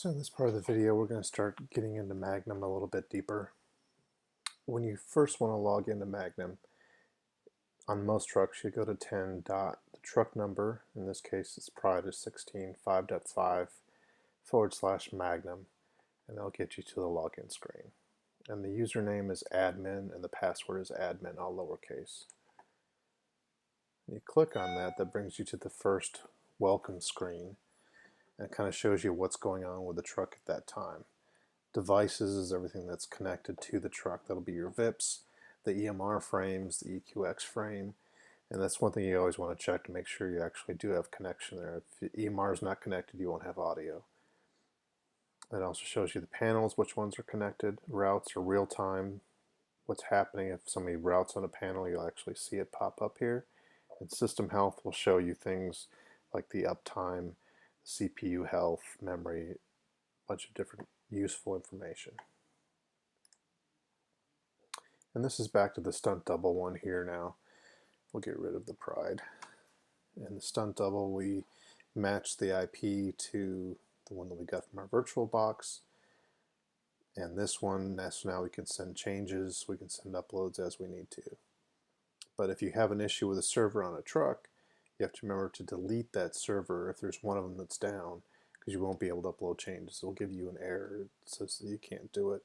So in this part of the video, we're going to start getting into Magnum a little bit deeper. When you first want to log into Magnum, on most trucks you go to 10. The truck number, in this case it's Pride is 16, 5.5/Magnum, and that'll get you to the login screen. And the username is admin and the password is admin, all lowercase. And you click on that, that brings you to the first welcome screen. And it kind of shows you what's going on with the truck at that time. Devices is everything that's connected to the truck. That'll be your VIPs, the EMR frames, the EQX frame, and that's one thing you always want to check to make sure you actually do have connection there. If EMR is not connected, you won't have audio. It also shows you the panels, which ones are connected. Routes are real time, what's happening. If somebody routes on a panel, you'll actually see it pop up here. And system health will show you things like the uptime, CPU health, memory, a bunch of different useful information. And this is back to the stunt double one here now. We'll get rid of the Pride. And the stunt double, we match the IP to the one that we got from our VirtualBox. And this one, so now we can send changes, we can send uploads as we need to. But if you have an issue with a server on a truck, you have to remember to delete that server if there's one of them that's down, because you won't be able to upload changes. It'll give you an error that says that you can't do it.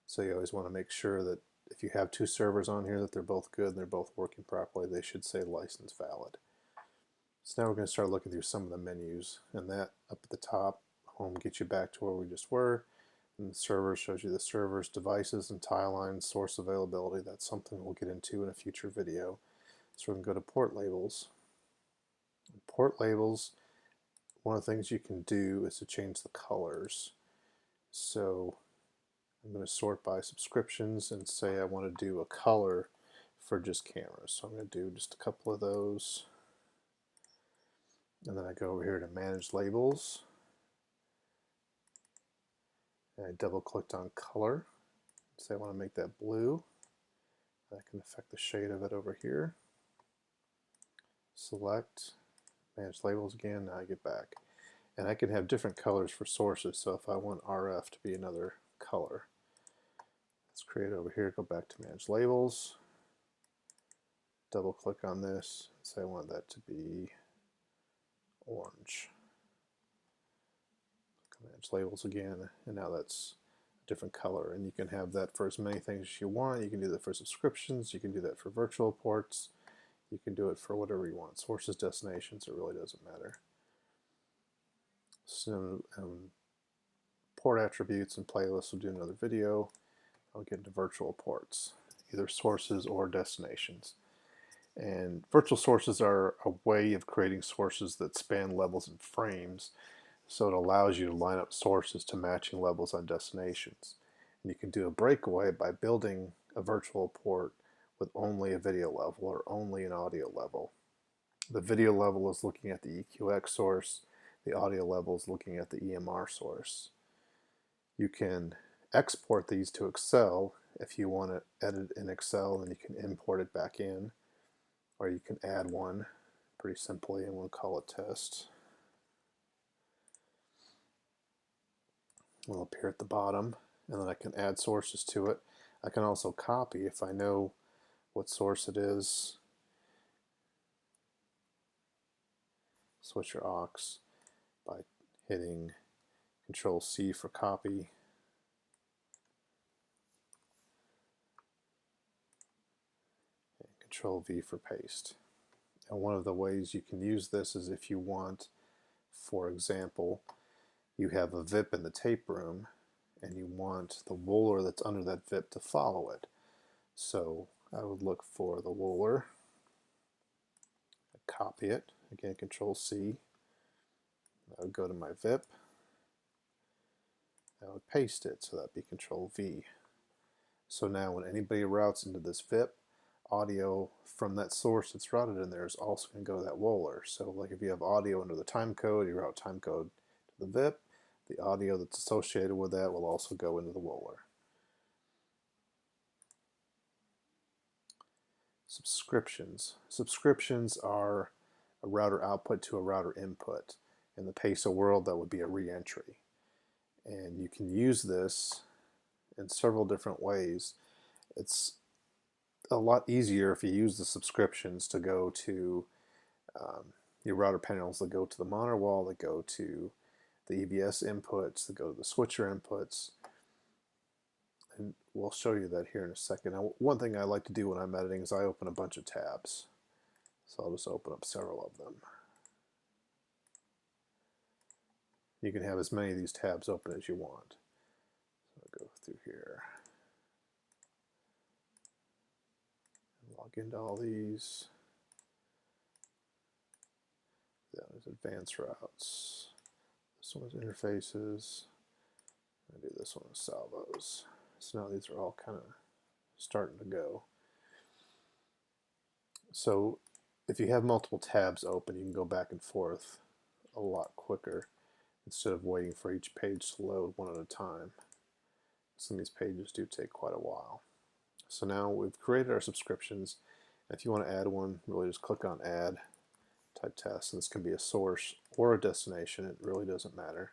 So you always want to make sure that if you have two servers on here that they're both good and they're both working properly, they should say license valid. So now we're going to start looking through some of the menus, and that up at the top, home gets you back to where we just were, and the server shows you the servers, devices, and tile lines, source availability. That's something we'll get into in a future video. So we're going to go to port labels. In port labels, one of the things you can do is to change the colors. So I'm going to sort by subscriptions and say I want to do a color for just cameras. So I'm going to do just a couple of those. And then I go over here to manage labels. And I double clicked on color. Say I want to make that blue. I can affect the shade of it over here. Select, manage labels again, now I get back. And I can have different colors for sources, so if I want RF to be another color, let's create it over here, go back to manage labels, double click on this, and say I want that to be orange. Manage labels again, and now that's a different color, and you can have that for as many things as you want. You can do that for subscriptions, you can do that for virtual ports, you can do it for whatever you want. Sources, destinations, it really doesn't matter. So port attributes and playlists, we'll do another video. I'll get into virtual ports, either sources or destinations. And virtual sources are a way of creating sources that span levels and frames, so it allows you to line up sources to matching levels on destinations. And you can do a breakaway by building a virtual port with only a video level or only an audio level. The video level is looking at the EQX source, the audio level is looking at the EMR source. You can export these to Excel if you want to edit in Excel, and you can import it back in, or you can add one pretty simply, and we'll call it test. It'll appear at the bottom, and then I can add sources to it. I can also copy if I know what source it is. Switch your aux by hitting Control C for copy. And Control V for paste. And one of the ways you can use this is if you want, for example, you have a VIP in the tape room and you want the Wohler that's under that VIP to follow it. So I would look for the Wohler, copy it, again Control C, I would go to my VIP, I would paste it, so that'd be Control V. So now when anybody routes into this VIP, audio from that source that's routed in there is also going to go to that Wohler. So like if you have audio under the timecode, you route timecode to the VIP, the audio that's associated with that will also go into the Wohler. Subscriptions. Subscriptions are a router output to a router input. In the Peso world, that would be a re-entry. And you can use this in several different ways. It's a lot easier if you use the subscriptions to go to your router panels that go to the monitor wall, that go to the EVS inputs, that go to the switcher inputs. And we'll show you that here in a second. Now, one thing I like to do when I'm editing is I open a bunch of tabs. So I'll just open up several of them. You can have as many of these tabs open as you want. So I'll go through here. Log into all these. That is advanced routes. This one's interfaces. I do this one with salvos. So now these are all kind of starting to go. So if you have multiple tabs open, you can go back and forth a lot quicker instead of waiting for each page to load one at a time. Some of these pages do take quite a while. So now we've created our subscriptions. If you want to add one, really just click on add, type test, and this can be a source or a destination. It really doesn't matter.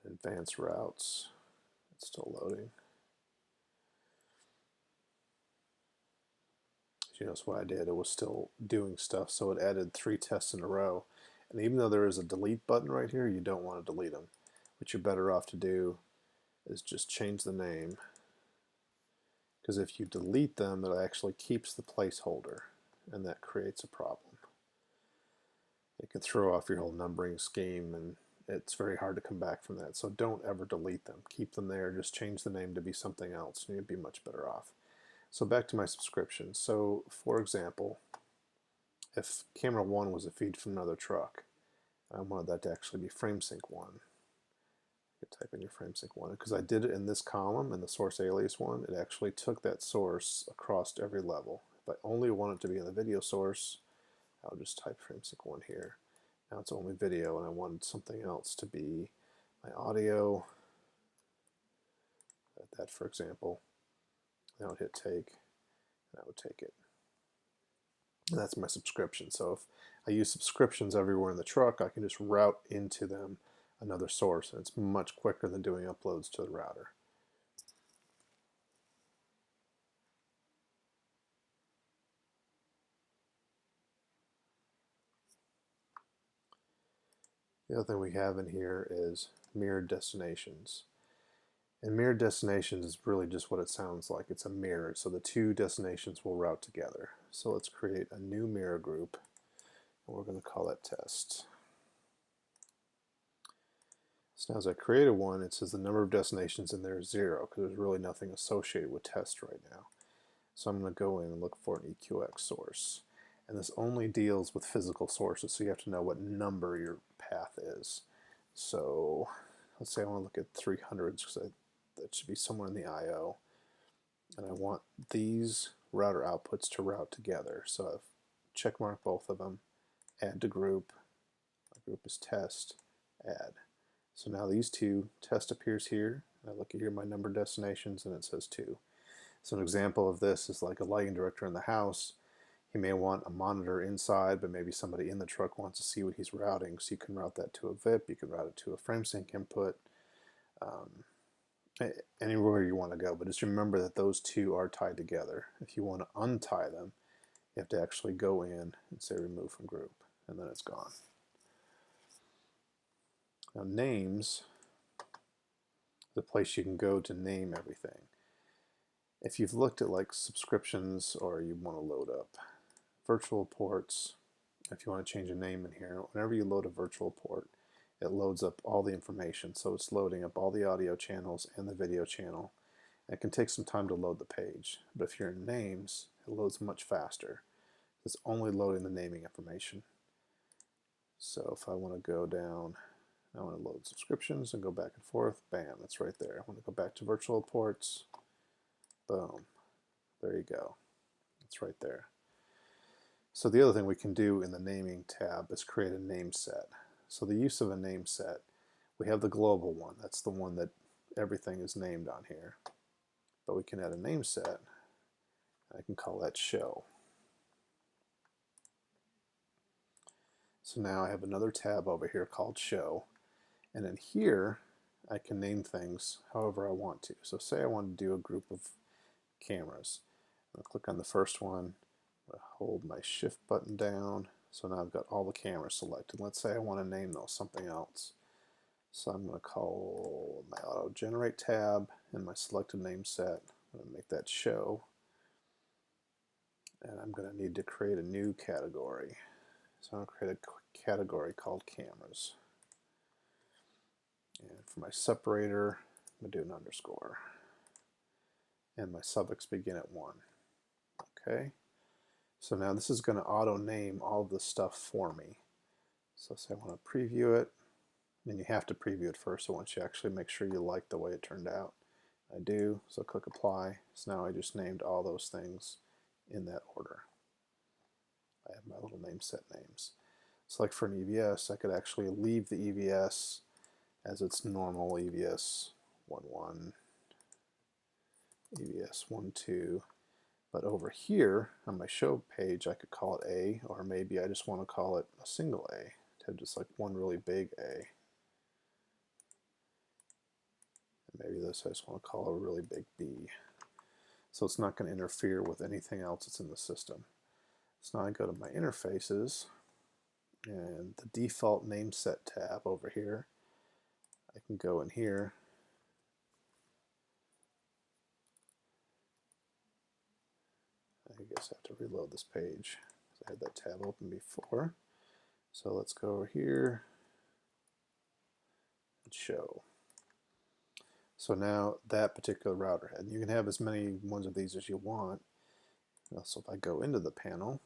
Advanced routes, it's still loading. As you notice what I did, it was still doing stuff, so it added 3 tests in a row. And even though there is a delete button right here, you don't want to delete them. What you're better off to do is just change the name, because if you delete them, it actually keeps the placeholder, and that creates a problem. It can throw off your whole numbering scheme, and it's very hard to come back from that. So don't ever delete them. Keep them there. Just change the name to be something else, and you'd be much better off. So back to my subscription. So for example, if camera 1 was a feed from another truck, I wanted that to actually be FrameSync 1. You type in your FrameSync 1. Because I did it in this column, in the source alias one, it actually took that source across every level. If I only want it to be in the video source, I'll just type FrameSync 1 here. Now it's only video, and I wanted something else to be my audio. That, for example. I would hit take, and I would take it. And that's my subscription. So if I use subscriptions everywhere in the truck, I can just route into them another source, and it's much quicker than doing uploads to the router. The other thing we have in here is mirrored destinations. And mirrored destinations is really just what it sounds like. It's a mirror, so the 2 destinations will route together. So let's create a new mirror group, and we're going to call it test. So now as I created one, it says the number of destinations in there is 0, because there's really nothing associated with test right now. So I'm going to go in and look for an EQX source. And this only deals with physical sources, so you have to know what number your path is. So let's say I want to look at 300s, because that should be somewhere in the I/O. And I want these router outputs to route together. So I've checkmarked both of them, add to group. My group is test, add. So now these 2, test appears here. I look at here my number of destinations, and it says 2. So an example of this is like a lighting director in the house. He may want a monitor inside, but maybe somebody in the truck wants to see what he's routing. So you can route that to a VIP, you can route it to a FrameSync input, anywhere you want to go. But just remember that those 2 are tied together. If you want to untie them, you have to actually go in and say remove from group, and then it's gone. Now names, the place you can go to name everything. If you've looked at like subscriptions, or you want to load up virtual ports, if you want to change a name in here, whenever you load a virtual port, it loads up all the information. So it's loading up all the audio channels and the video channel. It can take some time to load the page, but if you're in names, it loads much faster. It's only loading the naming information. So if I want to go down, I want to load subscriptions and go back and forth, bam, it's right there. I want to go back to virtual ports, boom, there you go. It's right there. So the other thing we can do in the naming tab is create a name set. So the use of a name set, we have the global one. That's the one that everything is named on here. But we can add a name set. I can call that show. So now I have another tab over here called Show, and in here I can name things however I want to. So say I want to do a group of cameras. I'll click on the first one, I'll hold my shift button down, so now I've got all the cameras selected. Let's say I want to name those something else. So I'm going to call my auto generate tab and my selected name set. I'm going to make that Show, and I'm going to need to create a new category. So I'm going to create a category called cameras. And for my separator, I'm going to do an underscore. And my suffix begin at 1. Okay. So now this is going to auto name all of this stuff for me. So say I want to preview it, and you have to preview it first, so once you actually make sure you like the way it turned out. I do, so click apply. So now I just named all those things in that order. I have my little name set names. So like for an EVS, I could actually leave the EVS as its normal EVS 11, EVS 12, but over here on my show page I could call it A, or maybe I just want to call it a single A, to have just like one really big A. And maybe this I just want to call a really big B. So it's not going to interfere with anything else that's in the system. So now I go to my interfaces, and the default name set tab over here, I can go in here I guess I have to reload this page because I had that tab open before. So let's go over here and show. So now that particular router head, you can have as many ones of these as you want. So if I go into the panel,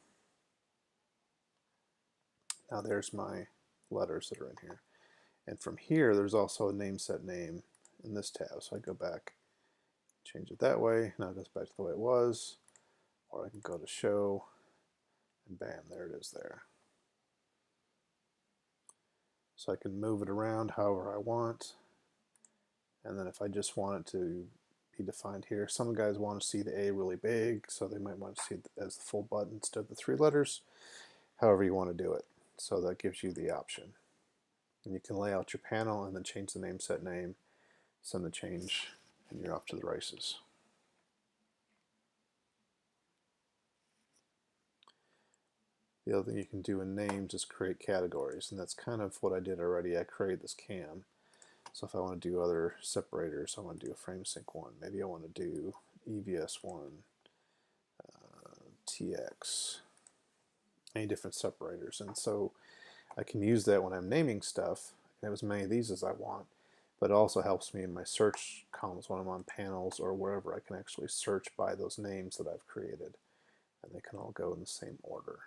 now there's my letters that are in here. And from here, there's also a name set name in this tab. So I go back, change it that way. Now it goes back to the way it was. Or I can go to show, and bam, there it is there. So I can move it around however I want. And then if I just want it to be defined here, some guys want to see the A really big, so they might want to see it as the full button instead of the 3 letters. However you want to do it. So that gives you the option. And you can lay out your panel and then change the name set name, send the change, and you're off to the races. The other thing you can do in names is create categories, and that's kind of what I did already. I created this cam. So if I want to do other separators, I want to do a FrameSync 1. Maybe I want to do EVS 1, TX, any different separators. And so I can use that when I'm naming stuff. I can have as many of these as I want, but it also helps me in my search columns when I'm on panels or wherever. I can actually search by those names that I've created, and they can all go in the same order.